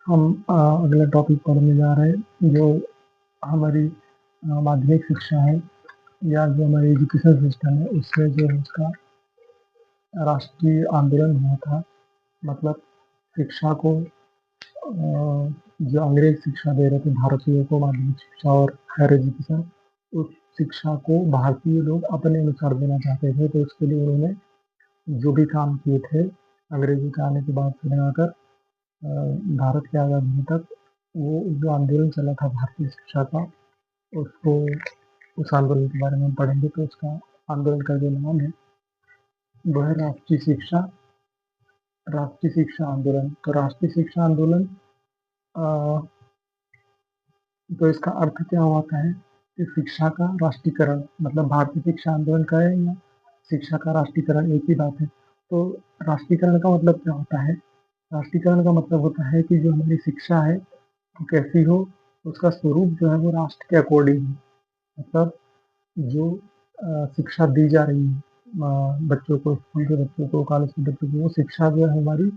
हम अगला टॉपिक पढ़ने जा रहे हैं जो हमारी माध्यमिक शिक्षा है या जो हमारी एजुकेशन सिस्टम है उससे जो है उसका राष्ट्रीय आंदोलन हुआ था। मतलब शिक्षा को जो अंग्रेज शिक्षा दे रहे थे भारतीयों को माध्यमिक शिक्षा और हायर एजुकेशन, उस शिक्षा को भारतीय लोग अपने अनुसार देना चाहते थे। तो उसके लिए उन्होंने जो भी काम किए थे अंग्रेजों के आने के बाद से लगाकर भारत के आज़ाद होने तक, वो जो आंदोलन चला था भारतीय शिक्षा का, उसको उस आंदोलन के बारे में हम पढ़ेंगे। तो उसका आंदोलन का जो नाम है वो है राष्ट्रीय शिक्षा आंदोलन। तो राष्ट्रीय शिक्षा आंदोलन, तो इसका अर्थ क्या होता है कि शिक्षा का राष्ट्रीयकरण, मतलब भारतीय शिक्षा आंदोलन का है या शिक्षा का राष्ट्रीयकरण एक ही बात है। तो राष्ट्रीयकरण का मतलब क्या होता है? राष्ट्रीयकरण का मतलब होता है कि जो हमारी शिक्षा है वो कैसी हो, उसका स्वरूप जो है वो राष्ट्र के अकॉर्डिंग हो। मतलब जो शिक्षा दी जा रही है बच्चों को, स्कूल के बच्चों को, कॉलेज के बच्चों को, वो शिक्षा जो है हमारी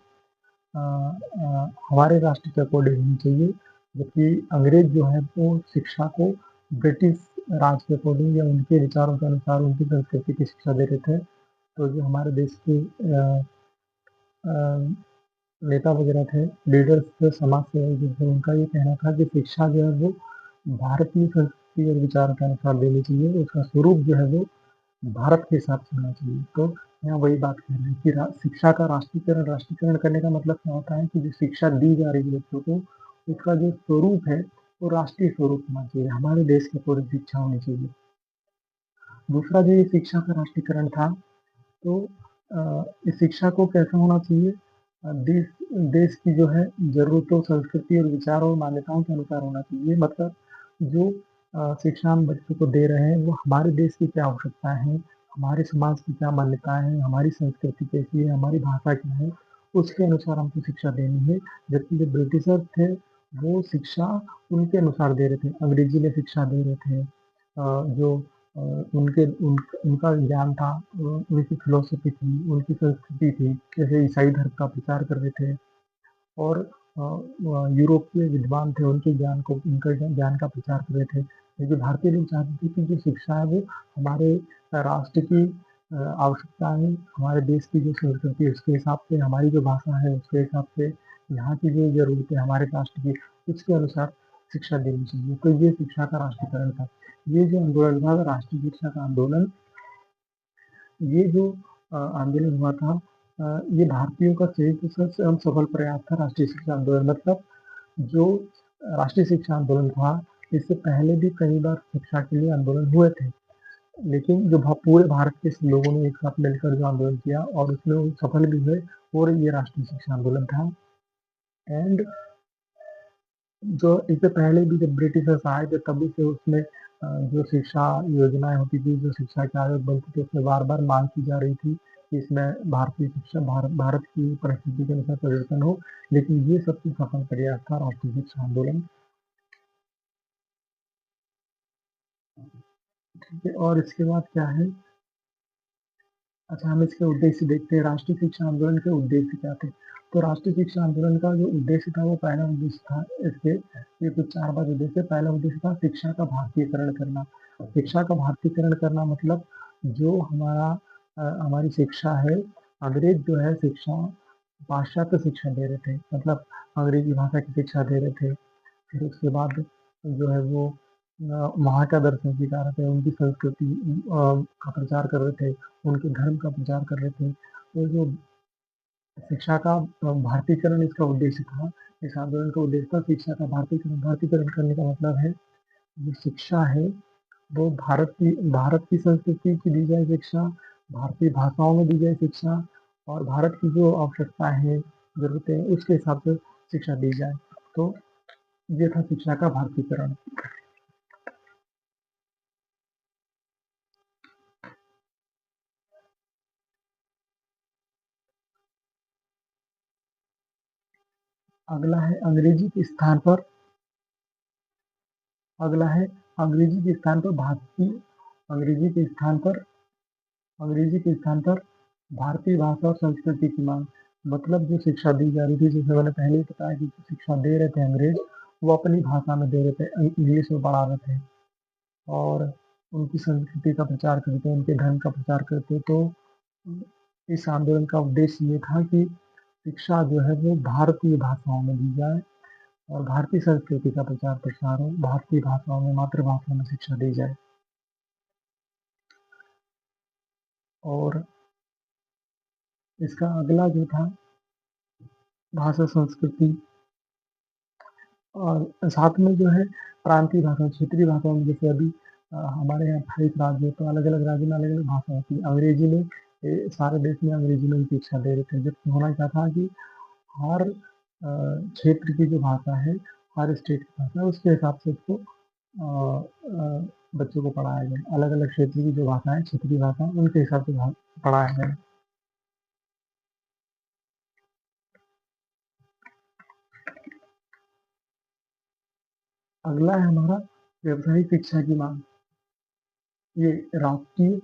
हमारे राष्ट्र के अकॉर्डिंग होनी चाहिए। जबकि अंग्रेज जो है वो शिक्षा को ब्रिटिश राज के अकॉर्डिंग या उनके विचारों के अनुसार, उनकी संस्कृति की शिक्षा दे रहे थे। तो जो हमारे देश के नेता वगैरह थे, लीडर्स थे, समाज सेवक जो थे, उनका ये कहना था कि शिक्षा जो है वो भारतीय संस्कृति और विचारों के अनुसार देनी चाहिए, उसका स्वरूप जो है वो भारत के हिसाब से होना चाहिए। तो यहाँ वही बात कह रहे हैं कि शिक्षा का राष्ट्रीयकरण करने का मतलब क्या होता है कि जो शिक्षा दी जा रही है बच्चों को, उसका जो स्वरूप है वो राष्ट्रीय स्वरूप होना चाहिए, हमारे देश की पूरी शिक्षा होनी चाहिए। दूसरा जो ये शिक्षा का राष्ट्रीयकरण था, तो इस शिक्षा को कैसा होना चाहिए? देश देश की जो है ज़रूरतों, संस्कृति और विचारों और मान्यताओं के अनुसार होना चाहिए। मतलब जो शिक्षा हम बच्चों को दे रहे हैं वो हमारे देश की क्या आवश्यकता है, हमारे समाज की क्या मान्यताएँ हैं, हमारी संस्कृति कैसी है, हमारी भाषा क्या है, उसके अनुसार हमको शिक्षा देनी है। जबकि जो ब्रिटिशर्स थे वो शिक्षा उनके अनुसार दे रहे थे, अंग्रेजी में शिक्षा दे रहे थे। जो उनके उनका ज्ञान था, उनकी फिलॉसफी थी, उनकी संस्कृति थी, जैसे ईसाई धर्म का प्रचार कर रहे थे। और यूरोपीय विद्वान थे, उनके ज्ञान को, उनका ज्ञान का प्रचार कर रहे थे। लेकिन भारतीय लोग चाहते थे कि जो शिक्षा है वो हमारे राष्ट्र की आवश्यकताएं, हमारे देश की जो संस्कृति है उसके हिसाब से, हमारी जो भाषा है उसके हिसाब से, यहाँ की जो जरूरतें हमारे राष्ट्र की, उसके अनुसार शिक्षा देनी चाहिए। तो ये शिक्षा का राष्ट्रीयकरण था। ये जो आंदोलन था राष्ट्रीय शिक्षा का आंदोलन, ये जो आंदोलन हुआ था, ये भारतीयों का संयुक्त एवं सफल प्रयास था। राष्ट्रीय शिक्षा आंदोलन मतलब जो राष्ट्रीय शिक्षा आंदोलन था, इससे पहले भी कई बार शिक्षा के लिए आंदोलन हुए थे, लेकिन जो पूरे भारत के लोगों ने एक साथ मिलकर जो आंदोलन किया और उसमें वो सफल भी हुए, और ये राष्ट्रीय शिक्षा आंदोलन था। एंड जो इससे पहले भी जब ब्रिटिशर्स आए थे तभी से उसमें जो शिक्षा योजनाएं होती थी, जो शिक्षा के आयोग बनती थी, उसमें बार बार मांग की जा रही थी कि इसमें भारतीय शिक्षा, भारत की परिस्थिति के अनुसार परिवर्तन हो। लेकिन ये सबसे सफल प्रयास था राष्ट्रीय शिक्षा आंदोलन। ठीक है, और इसके बाद क्या है? अच्छा, हम इसके उद्देश्य देखते हैं। राष्ट्रीय शिक्षा आंदोलन के उद्देश्य क्या थे? तो राष्ट्रीय शिक्षा आंदोलन का जो उद्देश्य था वो पहला उद्देश्य था, इसके ये कुछ 4-5 उद्देश्य। पहला उद्देश्य था शिक्षा का भारतीयकरण करना। शिक्षा का भारतीयकरण करना मतलब जो हमारी शिक्षा है, अंग्रेज जो है शिक्षा पाश्चात्य शिक्षा दे रहे थे, मतलब अंग्रेजी भाषा की शिक्षा दे रहे थे। फिर उसके बाद जो है वो वहाँ का दर्शन सिखा रहे थे, उनकी संस्कृति का प्रचार कर रहे थे, उनके धर्म का प्रचार कर रहे थे। तो जो शिक्षा का भारतीयकरण इसका उद्देश्य था, इस आंदोलन का उद्देश्य था शिक्षा का भारतीयकरण। भारतीयकरण करने का मतलब है जो शिक्षा है वो भारत की संस्कृति की दी जाए शिक्षा, भारतीय भाषाओं में दी जाए शिक्षा, और भारत की जो आवश्यकताएं हैं, जरूरतें हैं, उसके हिसाब से शिक्षा दी जाए। तो ये था शिक्षा का भारतीयकरण। अगला है अंग्रेजी के स्थान पर, अगला है अंग्रेजी के स्थान पर भारतीय अंग्रेजी के स्थान पर अंग्रेजी के स्थान पर भारतीय भाषा और संस्कृति की मांग। मतलब जो शिक्षा दी जा रही थी, जैसे मैंने पहले ही बताया कि जो शिक्षा दे रहे थे अंग्रेज, वो अपनी भाषा में दे रहे थे, इंग्लिश में पढ़ा रहे थे और उनकी संस्कृति का प्रचार करते, उनके धर्म का प्रचार करते। तो इस आंदोलन का उद्देश्य ये था कि शिक्षा जो है वो भारतीय भाषाओं में दी जाए और भारतीय संस्कृति का प्रचार प्रसार हो, भारतीय भाषाओं में, मातृभाषा में शिक्षा दी जाए। और इसका अगला जो था भाषा संस्कृति और साथ में जो है प्रांतीय भाषा, क्षेत्रीय भाषाओं में, जैसे अभी हमारे यहाँ 28 राज्य है, तो अलग-अलग राज्य में अलग-अलग भाषा होती है। अंग्रेजी में सारे देश में अंग्रेजी में ही शिक्षा दे रहे थे। जबकि होना क्या था कि हर क्षेत्र की जो भाषा है, हर स्टेट की भाषा है, उसके हिसाब से उसको बच्चों को पढ़ाया जाए। अलग-अलग क्षेत्र की जो भाषा है, क्षेत्रीय भाषा, उनके हिसाब से पढ़ाया जाए। अगला है हमारा व्यावसायिक शिक्षा की मांग। ये राष्ट्रीय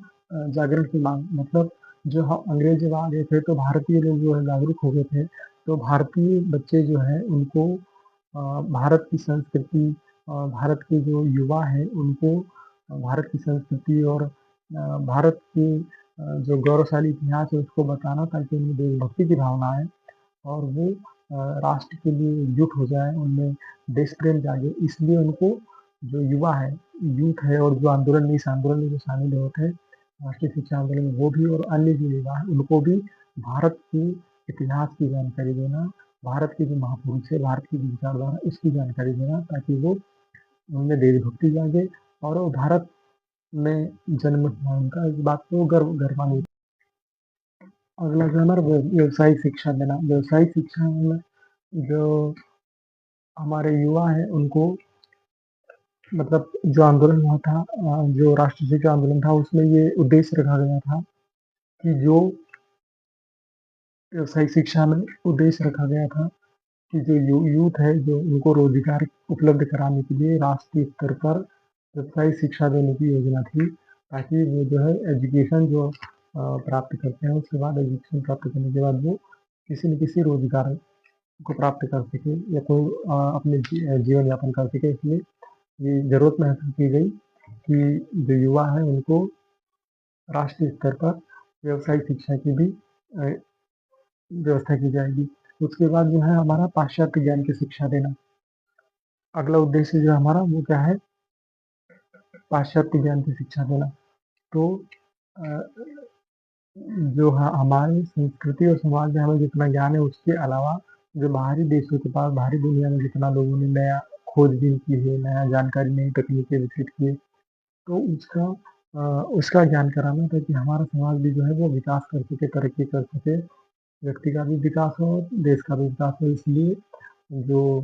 जागरण की मांग, मतलब जो अंग्रेज जब आ गए थे तो भारतीय लोग जो है जागरूक हो गए थे, तो भारतीय बच्चे जो है उनको भारत की संस्कृति, भारत के जो युवा है उनको भारत की संस्कृति और भारत के जो गौरवशाली इतिहास है उसको बताना, ताकि उनमें देशभक्ति की भावना आए और वो राष्ट्र के लिए एकजुट हो जाए, उनमें देश प्रेम जागे। इसलिए उनको जो युवा है, यूथ है और जो आंदोलन में, इस आंदोलन में जो शामिल होते हैं, राष्ट्रीय शिक्षा आंदोलन में, वो भी और अन्य जो युवा है उनको भी भारत के इतिहास की जानकारी देना, भारत के जो महापुरुष है, भारत की जो विचारधारा इसकी जानकारी देना, ताकि वो उनमें देशभक्ति जागे और वो भारत में जन्म हुआ उनका, इस बात को गर्वान्वित। अगला जो है हमारा व्यवसायिक शिक्षा देना। व्यवसायिक शिक्षा में जो हमारे युवा हैं उनको, मतलब जो आंदोलन हुआ था, जो राष्ट्रीय शिक्षा आंदोलन था, उसमें ये उद्देश्य रखा गया था कि जो व्यवसायिक शिक्षा में उद्देश्य रखा गया था कि जो यूथ है, जो उनको रोजगार उपलब्ध कराने के लिए राष्ट्रीय स्तर पर व्यवसायिक शिक्षा देने की योजना थी, ताकि वो जो है एजुकेशन जो प्राप्त करते हैं, उसके बाद एजुकेशन प्राप्त करने के बाद वो किसी न किसी रोजगार को प्राप्त कर सके या कोई अपने जीवन यापन कर सके। इसलिए ये जरूरत महसूस की गई कि जो युवा है उनको राष्ट्रीय स्तर पर व्यवसायिक शिक्षा की भी व्यवस्था की जाएगी। उसके बाद जो है हमारा पाश्चात्य ज्ञान की शिक्षा देना। अगला उद्देश्य जो हमारा वो क्या है, पाश्चात्य ज्ञान की शिक्षा देना। तो जो हमारी संस्कृति और समाज में हमें जितना ज्ञान है, उसके अलावा जो बाहरी देशों के पास, बाहरी दुनिया में जितना लोगों ने नया खोजबीन की है, नया जानकारी, नई तकनीकें विकसित की है, तो उसका ज्ञान कराना, ताकि हमारा समाज भी जो है वो विकास कर सके, तरक्की कर सके, व्यक्ति का भी विकास हो, देश का भी विकास हो। इसलिए जो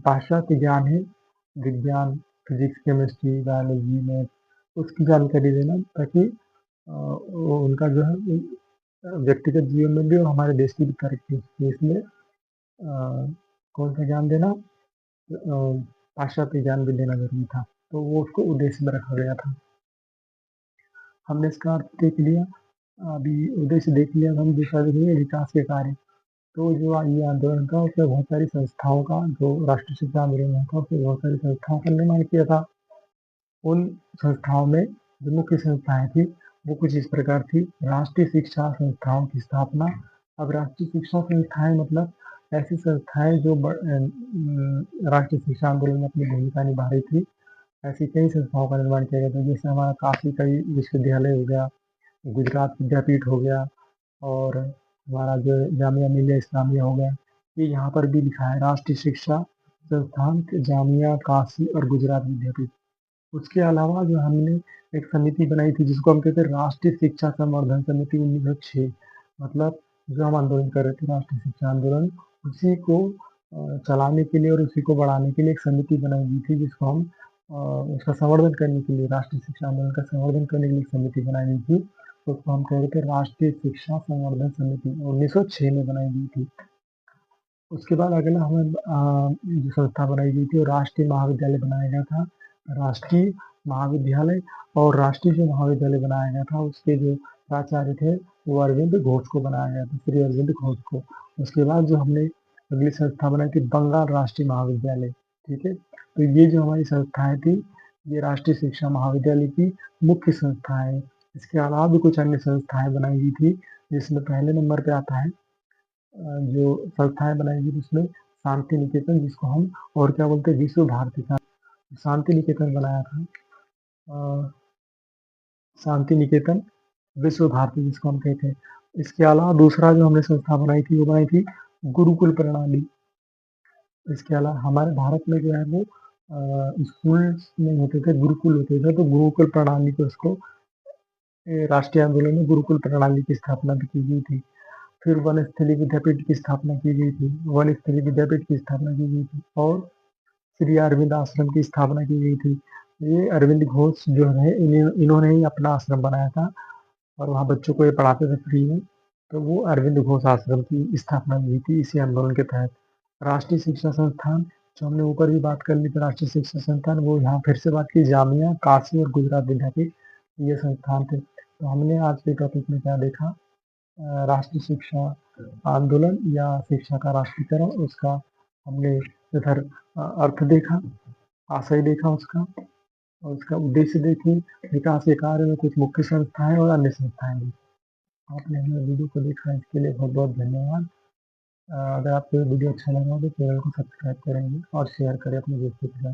पाश्चात्य ज्ञान है, विज्ञान, फिजिक्स, केमिस्ट्री, बायोलॉजी, मैथ, उसकी जानकारी देना, ताकि उनका जो है व्यक्तिगत जीवन में भी और हमारे देश की भी तरक्की हो सके। इसलिए कौन सा ज्ञान देना, पाश्चात्य ज्ञान भी देना जरूरी था, तो वो उसको उद्देश्य में रखा गया था। हमने इसका अर्थ देख लिया, अभी उद्देश्य देख लिया, हम दूसरा देखेंगे विकास के कार्य। तो जो ये आंदोलन था उसमें बहुत सारी संस्थाओं का, जो राष्ट्रीय शिक्षा आंदोलन था उसमें बहुत सारी संस्थाओं का निर्माण किया था। उन संस्थाओं में जो मुख्य संस्थाएं थी वो कुछ इस प्रकार थी। राष्ट्रीय शिक्षा संस्थाओं की स्थापना। अब राष्ट्रीय शिक्षा संस्थाएं मतलब ऐसी संस्थाएं जो राष्ट्रीय शिक्षा आंदोलन में अपनी भूमिका निभा रही थी। ऐसी कई संस्थाओं का निर्माण किया गया था, जैसे हमारा काशी कई विश्वविद्यालय हो गया, गुजरात विद्यापीठ हो गया और हमारा जो जामिया मिलिया इस्लामिया हो गया। ये यहाँ पर भी लिखा है राष्ट्रीय शिक्षा संस्थान जामिया, काशी और गुजरात विद्यापीठ। उसके अलावा जो हमने एक समिति बनाई थी जिसको हम कहते हैं राष्ट्रीय शिक्षा संवर्धन समिति 1906, मतलब जो हम आंदोलन कर रहे थे राष्ट्रीय शिक्षा आंदोलन, उसी को चलाने के लिए और उसी को बढ़ाने के लिए एक समिति बनाई गई थी, जिसको हम उसका संवर्धन करने के लिए, राष्ट्रीय शिक्षा आंदोलन का संवर्धन करने के लिए समिति बनाई गई थी। तो उसको हम कह रहे थे राष्ट्रीय शिक्षा संवर्धन समिति, 1906 में बनाई गई थी। उसके बाद अगला हमें जो संस्था बनाई गई थी वो राष्ट्रीय महाविद्यालय बनाया गया था। राष्ट्रीय महाविद्यालय और राष्ट्रीय जो महाविद्यालय बनाया गया था उसके जो प्राचार्य थे वो अरविंद घोष को बनाया गया था, श्री अरविंद घोष को। उसके बाद जो हमने अगली संस्था बनाई थी बंगाल राष्ट्रीय महाविद्यालय, ठीक है। तो ये जो हमारी संस्थाएं थी ये राष्ट्रीय शिक्षा महाविद्यालय की मुख्य संस्था है। इसके अलावा भी कुछ अन्य संस्थाएं बनाई गई थी, जिसमें पहले नंबर पे आता है जो संस्थाएं बनाई गई उसमें शांति निकेतन, जिसको हम और क्या बोलते हैं विश्व भारती का शांति निकेतन बनाया था। शांति निकेतन विश्व भारती जिसको हम कहते हैं। इसके अलावा दूसरा जो हमने संस्था बनाई थी वो बनाई थी गुरुकुल प्रणाली। इसके अलावा हमारे भारत में जो है वो स्कूल नहीं होते थे, गुरुकुल होते थे, तो गुरुकुल प्रणाली को उसको राष्ट्रीय आंदोलन में गुरुकुल प्रणाली की स्थापना भी की गई थी। फिर वनस्थली विद्यापीठ की स्थापना की गई थी, वनस्थली विद्यापीठ की स्थापना की गई थी और श्री अरविंद आश्रम की स्थापना की गई थी। ये अरविंद घोष जो है इन्होंने ही अपना आश्रम बनाया था और वहाँ बच्चों को ये पढ़ाते थे फ्री में। तो वो अरविंद घोष आश्रम की स्थापना हुई थी इसी आंदोलन के तहत। राष्ट्रीय शिक्षा संस्थान जो हमने ऊपर भी बात कर ली थी, राष्ट्रीय शिक्षा संस्थान वो यहाँ फिर से बात की जामिया काशी और गुजरात विद्यापीठ ये संस्थान थे। तो हमने आज के टॉपिक में क्या देखा, राष्ट्रीय शिक्षा आंदोलन या शिक्षा का राष्ट्रीयकरण, उसका हमने इधर अर्थ देखा, आशय देखा उसका और उसका उद्देश्य देखी, विकास के कार्य में कुछ मुख्य संस्थाएं और अन्य संस्थाएं भी। आपने हमारे वीडियो को देखा इसके लिए बहुत बहुत धन्यवाद। अगर आपको ये वीडियो अच्छा लगा हो तो चैनल को सब्सक्राइब करेंगे और शेयर करें अपने दोस्तों के साथ।